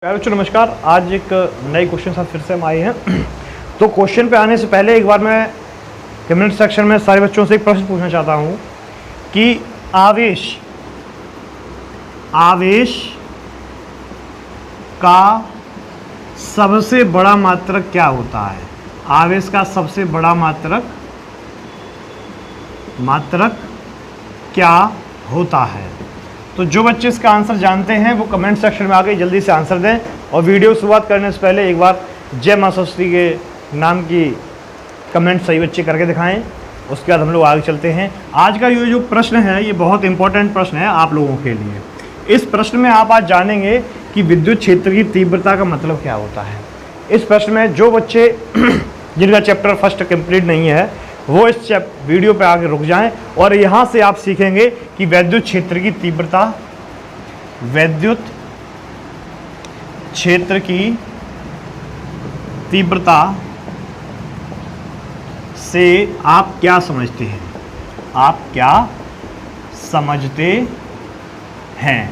प्यारे बच्चों नमस्कार। आज एक नए क्वेश्चन साथ फिर से हम आए हैं। तो क्वेश्चन पे आने से पहले एक बार मैं कमेंट सेक्शन में सारे बच्चों से एक प्रश्न पूछना चाहता हूँ कि आवेश का सबसे बड़ा मात्रक क्या होता है? आवेश का सबसे बड़ा मात्रक क्या होता है? तो जो बच्चे इसका आंसर जानते हैं वो कमेंट सेक्शन में आके जल्दी से आंसर दें। और वीडियो शुरुआत करने से पहले एक बार जय मां सरस्वती के नाम की कमेंट सही बच्चे करके दिखाएं। उसके बाद हम लोग आगे चलते हैं। आज का ये जो प्रश्न है ये बहुत इंपॉर्टेंट प्रश्न है आप लोगों के लिए। इस प्रश्न में आप आज जानेंगे कि विद्युत क्षेत्र की तीव्रता का मतलब क्या होता है। इस प्रश्न में जो बच्चे जिनका चैप्टर फर्स्ट कंप्लीट नहीं है वो इस वीडियो पे आगे रुक जाएं और यहाँ से आप सीखेंगे कि विद्युत क्षेत्र की तीव्रता से आप क्या समझते हैं,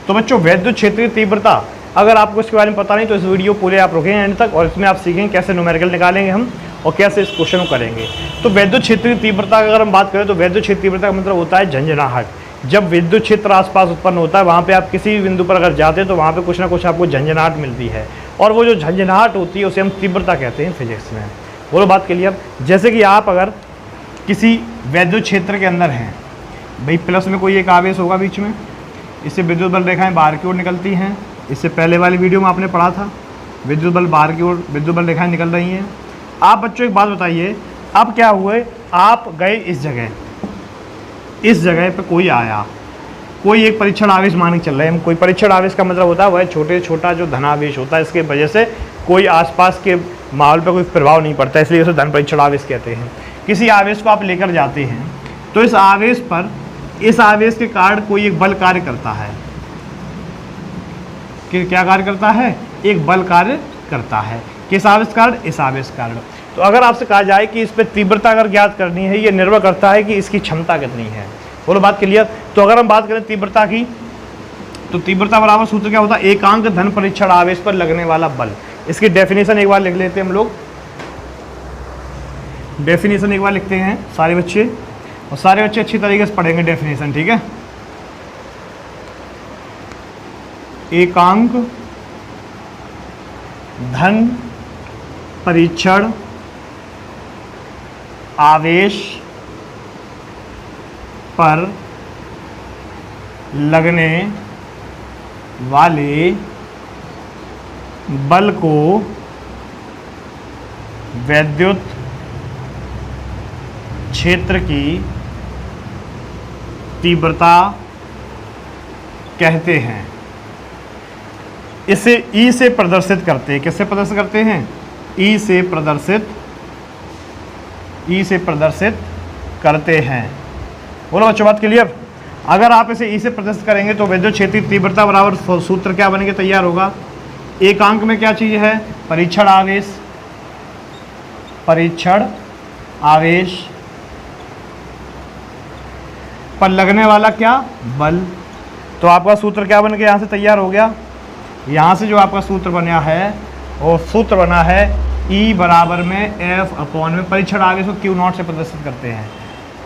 तो बच्चों विद्युत क्षेत्र की तीव्रता अगर आपको इसके बारे में पता नहीं तो इस वीडियो पूरे आप रुकें एंड तक और इसमें आप सीखेंगे कैसे न्यूमेरिकल निकालेंगे हम और कैसे इस क्वेश्चन को करेंगे। तो विद्युत क्षेत्र की तीव्रता अगर हम बात करें तो विद्युत क्षेत्र तीव्रता का मतलब होता है झंझनाहट। जब विद्युत क्षेत्र आसपास उत्पन्न होता है वहाँ पे आप किसी भी बिंदु पर अगर जाते हैं तो वहाँ पे कुछ ना कुछ आपको झंझनाहट मिलती है और वो जो झंझनाहट होती है उसे हम तीव्रता कहते हैं फिजिक्स में। बोलो बात क्लियर। जैसे कि आप अगर किसी विद्युत क्षेत्र के अंदर हैं, भाई प्लस में कोई एक आवेश होगा बीच में, इससे विद्युत बल रेखाएँ बाहर की ओर निकलती हैं। इससे पहले वाली वीडियो में आपने पढ़ा था विद्युत बल बाहर की ओर विद्युत बल रेखाएँ निकल रही हैं। आप बच्चों एक बात बताइए, अब क्या हुए, आप गए इस जगह पे कोई आया, कोई एक परीक्षण आवेश मान के चल रहे हैं हम। कोई परीक्षण आवेश का मतलब होता है वह छोटा जो धनावेश होता है, इसके वजह से कोई आसपास के माहौल पर कोई प्रभाव नहीं पड़ता, इसलिए उसे धन परीक्षण आवेश कहते हैं। किसी आवेश को आप लेकर जाते हैं तो इस आवेश के कारण कोई एक बल कार्य करता है। कि क्या कार्य करता है? एक बल कार्य करता है। किस आवेश कारण? इस आवेश कारण। तो अगर आपसे कहा जाए कि इस पर तीव्रता अगर ज्ञात करनी है, ये निर्भर करता है कि इसकी क्षमता कितनी है। बोलो बात क्लियर। तो अगर हम बात करें तीव्रता की तो तीव्रता बराबर सूत्र क्या होता है? एकांक धन परीक्षण आवेश पर लगने वाला बल। इसकी डेफिनेशन एक बार लिख लेते हैं हम लोग। डेफिनेशन एक बार लिखते हैं सारे बच्चे, और सारे बच्चे अच्छी तरीके से पढ़ेंगे डेफिनेशन, ठीक है। एकांक धन परीक्षण आवेश पर लगने वाले बल को विद्युत क्षेत्र की तीव्रता कहते हैं। इसे ई से प्रदर्शित करते हैं। किससे प्रदर्शित करते हैं? ई से प्रदर्शित करते हैं। बोलो बच्चों बात क्लियर। अगर आप इसे ई से प्रदर्शित करेंगे तो विद्युत क्षेत्र की तीव्रता बराबर सूत्र क्या बनेगा, तैयार होगा। एकांक में क्या चीज है? परीक्षण आवेश पर लगने वाला क्या? बल। तो आपका सूत्र क्या बन गया? यहाँ से तैयार हो गया। यहाँ से जो आपका सूत्र बना है वो सूत्र बना है E बराबर में F अपॉन में परीक्षण आवेश को Q नॉट से प्रदर्शित करते हैं।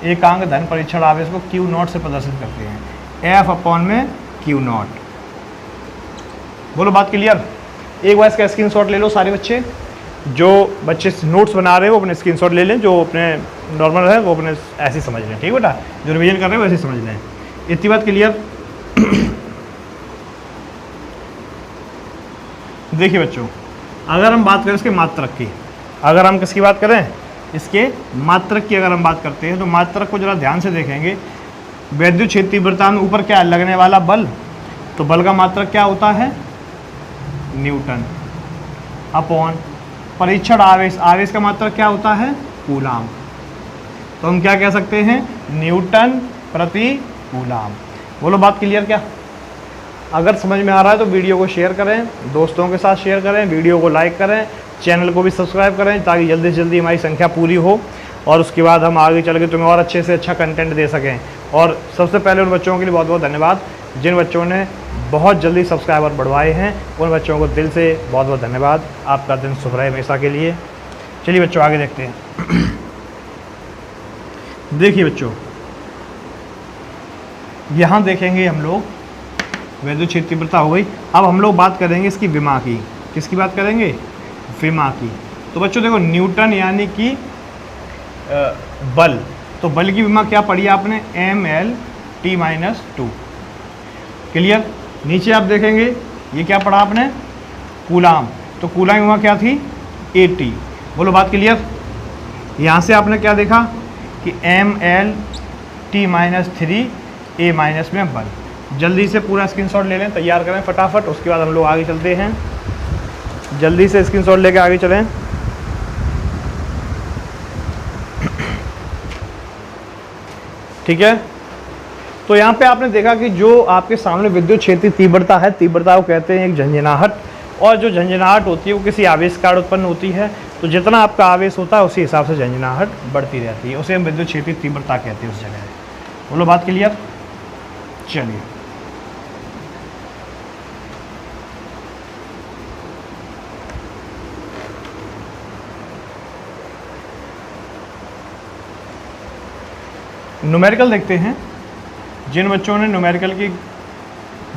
एकांक धन परीक्षण आवेश को Q नॉट से प्रदर्शित करते हैं, F अपॉन में Q नॉट। बोलो बात क्लियर। एक बार इसका स्क्रीनशॉट ले लो सारे बच्चे। जो बच्चे नोट्स बना रहे हैं वो अपने स्क्रीनशॉट ले लें, जो अपने नॉर्मल है वो अपने ऐसे ही समझ लें, ठीक है बेटा। जो रिवीजन कर रहे हैं वैसे ही समझ लें। इतनी बात क्लियर। देखिए बच्चों, अगर हम बात करें इसके मात्रक की, अगर हम किसकी बात करें? इसके मात्रक की अगर हम बात करते हैं तो मात्रक को जरा ध्यान से देखेंगे। विद्युत क्षेत्र तीव्रता में ऊपर क्या लगने वाला बल, तो बल का मात्रक क्या होता है? न्यूटन अपॉन परीक्षण आवेश का मात्रक क्या होता है? कूलाम। तो हम क्या कह सकते हैं? न्यूटन प्रति कूलाम। बोलो बात क्लियर क्या। अगर समझ में आ रहा है तो वीडियो को शेयर करें, दोस्तों के साथ शेयर करें, वीडियो को लाइक करें, चैनल को भी सब्सक्राइब करें ताकि जल्दी से जल्दी हमारी संख्या पूरी हो और उसके बाद हम आगे चल के तुम्हें और अच्छे से अच्छा कंटेंट दे सकें। और सबसे पहले उन बच्चों के लिए बहुत बहुत धन्यवाद जिन बच्चों ने बहुत जल्दी सब्सक्राइबर बढ़वाए हैं, उन बच्चों को दिल से बहुत बहुत धन्यवाद। आपका दिन शुभ रहे हमेशा के लिए। चलिए बच्चों आगे देखते हैं। देखिए बच्चों, यहाँ देखेंगे हम लोग वैद्युत क्षेत्र तीव्रता हो गई। अब हम लोग बात करेंगे इसकी विमा की। किसकी बात करेंगे? विमा की। तो बच्चों देखो, न्यूटन यानी कि बल, तो बल की विमा क्या पढ़ी आपने? mL/t-2। क्लियर। नीचे आप देखेंगे ये क्या पढ़ा आपने? कूलाम। तो कूलाम की विमा क्या थी? AT। बोलो बात क्लियर। यहाँ से आपने क्या देखा कि mL/t-3 A- में बल। जल्दी से पूरा स्क्रीनशॉट ले लें, तैयार करें फटाफट, उसके बाद हम लोग आगे चलते हैं। जल्दी से स्क्रीनशॉट लेके आगे चलें। ठीक है। तो यहाँ पे आपने देखा कि जो आपके सामने विद्युत क्षेत्रीय तीव्रता है, तीव्रता को कहते हैं एक झंझनाहट, और जो झंझनाहट होती है वो किसी आवेश के कारण उत्पन्न होती है। तो जितना आपका आवेश होता है उसी हिसाब से झंझनाहट बढ़ती रहती है, उसे हम विद्युत क्षेत्रीय तीव्रता कहते हैं उस जगह। बोलो बात क्लियर। चलिए न्यूमेरिकल देखते हैं। जिन बच्चों ने न्यूमेरिकल की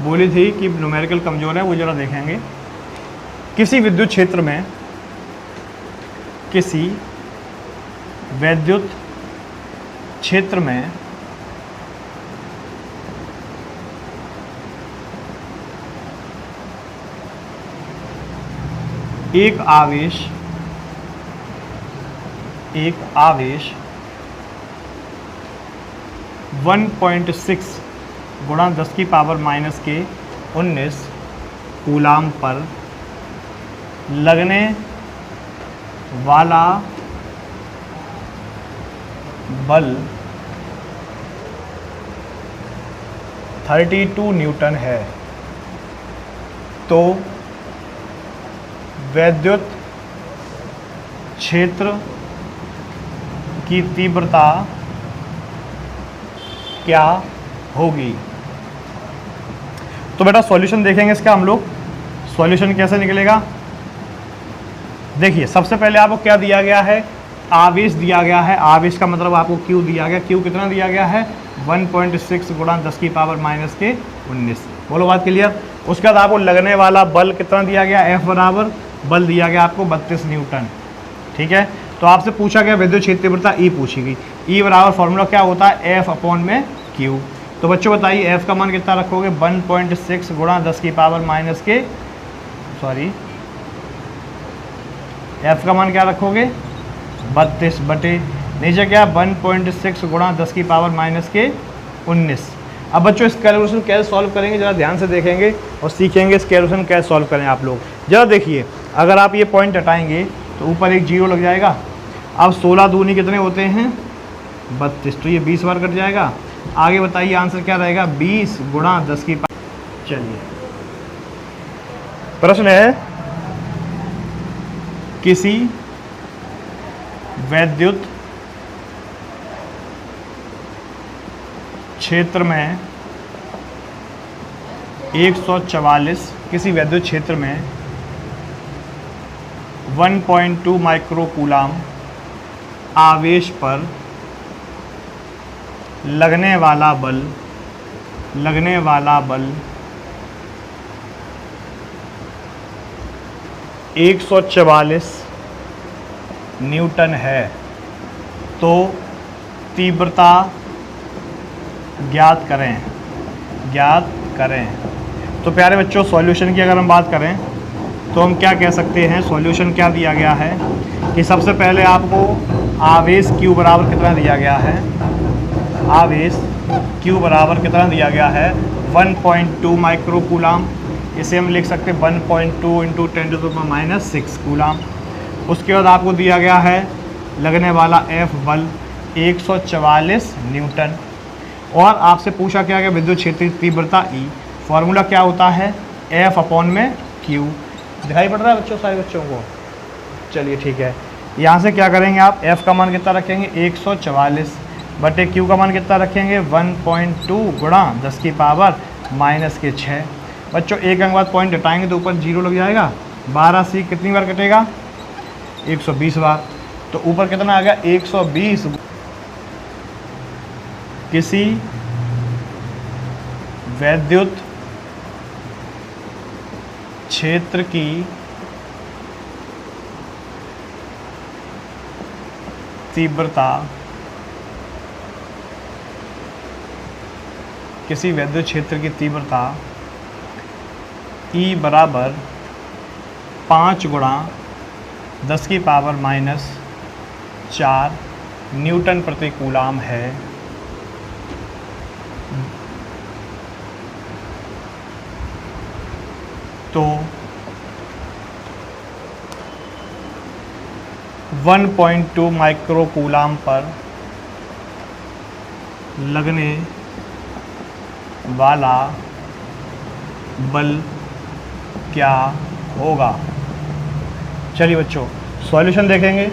बोली थी कि न्यूमेरिकल कमज़ोर है, वो ज़रा देखेंगे। किसी विद्युत क्षेत्र में, किसी विद्युत क्षेत्र में एक आवेश 1.6 गुणा 10⁻⁻⁰ कूलाम पर लगने वाला बल 32 न्यूटन है। तो वैद्युत क्षेत्र की तीव्रता क्या होगी? तो बेटा सॉल्यूशन देखेंगे इसका हम लोग। सॉल्यूशन कैसे निकलेगा? देखिए, सबसे पहले आपको क्या दिया गया है? आवेश दिया गया है। आवेश का मतलब आपको Q दिया गया। Q कितना दिया गया है? 1.6 गुणा 10⁻⁻⁰। बोलो बात क्लियर। उसके बाद आपको लगने वाला बल कितना दिया गया? F बराबर बल दिया गया आपको 32 न्यूटन। ठीक है। तो आपसे पूछा गया विद्युत क्षेत्र तीव्रता E पूछी गई। E बराबर फॉर्मूला क्या होता है? F/Q। तो बच्चों बताइए F का मान कितना रखोगे? 1.6 गुणा 10⁻⁻⁰ सॉरी, F का मान क्या रखोगे? 32 बटे नीचे क्या? 1.6 गुणा 10⁻⁻⁰। अब बच्चों इस कैलकुलेशन कैसे सॉल्व करेंगे, ज़रा ध्यान से देखेंगे और सीखेंगे इस कैलकुलेशन कैसे सॉल्व करें आप लोग। ज़रा देखिए, अगर आप ये पॉइंट हटाएंगे तो ऊपर एक जीरो लग जाएगा। अब 16 दूनी कितने होते हैं? 32। तो ये 20 बार कट जाएगा। आगे बताइए आंसर क्या रहेगा? 20 गुणा 10⁻। चलिए प्रश्न है, किसी वैद्युत क्षेत्र में 144 किसी वैद्युत क्षेत्र में 1.2 माइक्रो कूलाम आवेश पर लगने वाला बल 144 न्यूटन है। तो तीव्रता ज्ञात करें। तो प्यारे बच्चों, सॉल्यूशन की अगर हम बात करें तो हम क्या कह सकते हैं? सॉल्यूशन क्या दिया गया है कि सबसे पहले आपको आवेश Q बराबर कितना दिया गया है? आवेश Q बराबर कितना दिया गया है? 1.2 माइक्रो कूलाम। इसे हम लिख सकते हैं 1.2 × 10⁻⁻6 कूलाम। उसके बाद आपको दिया गया है लगने वाला F बल 144 न्यूटन। और आपसे पूछा क्या गया? विद्युत क्षेत्र तीव्रता E। फॉर्मूला क्या होता है? F/Q। दिखाई पड़ रहा है बच्चों, सारे बच्चों को? चलिए ठीक है। यहाँ से क्या करेंगे आप? F का मान कितना रखेंगे? 144 बटे Q का मान कितना रखेंगे? 1.2 गुणा 10⁻⁻⁶। बच्चों एक अंक बाद पॉइंट हटाएंगे तो ऊपर 0 लग जाएगा। 12c कितनी बार कटेगा? 120 बार। तो ऊपर कितना आ गया? 120। किसी वैद्युत क्षेत्र की तीव्रता, किसी वैद्युत क्षेत्र की तीव्रता E बराबर 5 गुणा 10 की पावर माइनस 4 न्यूटन प्रति कूलाम है। तो 1.2 माइक्रो कूलाम पर लगने वाला बल क्या होगा? चलिए बच्चों सॉल्यूशन देखेंगे।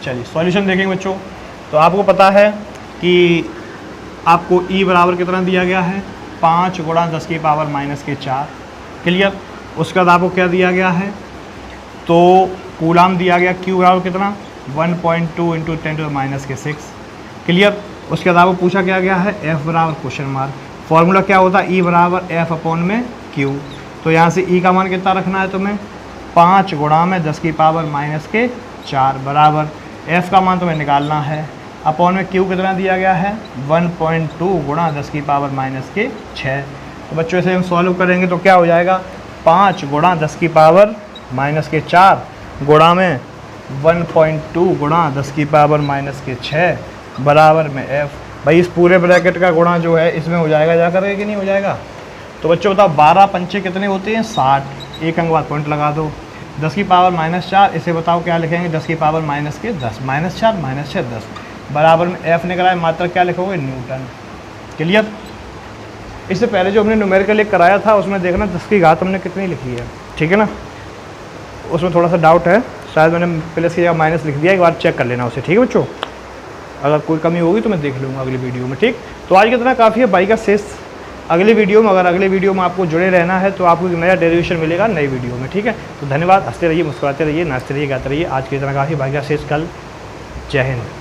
चलिए सॉल्यूशन देखेंगे बच्चों। तो आपको पता है कि आपको E बराबर कितना दिया गया है? 5 गुणा 10 की पावर माइनस के 4। क्लियर। उसके बाद आपको क्या दिया गया है? तो कूलाम दिया गया Q बराबर कितना? 1.2 इंटू 10 टू द माइनस के 6। क्लियर। उसके बाद आपको पूछा क्या गया है? F बराबर क्वेश्चन मार्क। फॉर्मूला क्या होता है? E बराबर F अपॉन में Q। तो यहाँ से E का मान कितना रखना है तुम्हें? 5 गुणा में 10 की पावर माइनस के 4 बराबर F का मान तुम्हें निकालना है। अपॉन में Q कितना दिया गया है? 1.2 गुणा 10 की पावर माइनस के 6। तो बच्चों इसे हम सॉल्व करेंगे तो क्या हो जाएगा? 5 गुणा 10 की पावर माइनस के 4 गुणा में 1.2 गुणा 10 की पावर माइनस के 6 बराबर में F। भाई इस पूरे ब्रैकेट का गुणा जो है इसमें हो जाएगा जा करके कि नहीं हो जाएगा? तो बच्चों बताओ 12 पंचे कितने होते हैं? 60। एक अंक बाद पॉइंट लगा दो। 10 की पावर माइनस 4, इसे बताओ क्या लिखेंगे? 10 की पावर माइनस के 10 माइनस 4 माइनस 6 10 बराबर में F निकला है। मात्रा क्या लिखोगे? न्यूटन। क्लियर। इससे पहले जो हमने न्यूमेरिकल एक कराया था उसमें देखना 10 की घात हमने कितनी लिखी है, ठीक है ना? उसमें थोड़ा सा डाउट है, शायद मैंने प्लस की जगह माइनस लिख दिया। एक बार चेक कर लेना उसे, ठीक है बच्चों? अगर कोई कमी होगी तो मैं देख लूँगा अगली वीडियो में, ठीक? तो आज कितना काफ़ी है। बाई का शेष अगली वीडियो में, अगर अगले वीडियो में आपको जुड़े रहना है तो आपको एक नया डेरिवेशन मिलेगा नई वीडियो में, ठीक है? तो धन्यवाद। हंसते रहिए, मुस्कुराते रहिए, नाचते रहिए, गाते रहिए। आज की इतना काफ़ी। बाई का शेष कल। जय हिंद।